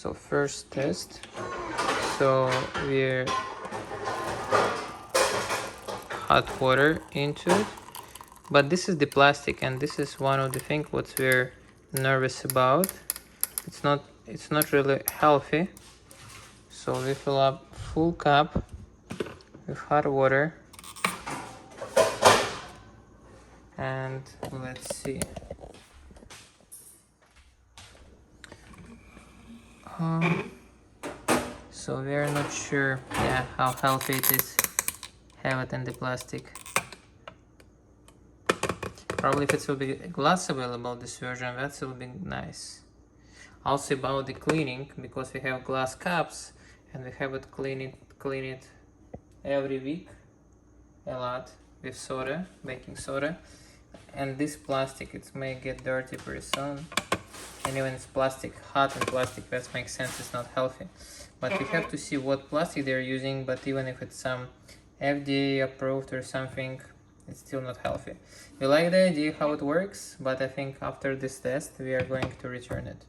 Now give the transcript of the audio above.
So first test. So we're hot water into it, but this is the plastic, and this is one of the things what we're nervous about. It's not really healthy. So we fill up full cup with hot water, and let's see. So we're not sure, how healthy it is. Have it in the plastic. Probably if it will be glass available, this version, that will be nice. Also about the cleaning, because we have glass cups and we have it clean it every week a lot with soda, baking soda. And this plastic, it may get dirty pretty soon. And even it's plastic, hot and plastic, that makes sense, it's not healthy. But we have to see what plastic they're using, but even if it's some FDA approved or something, it's still not healthy. We like the idea how it works, but I think after this test we are going to return it.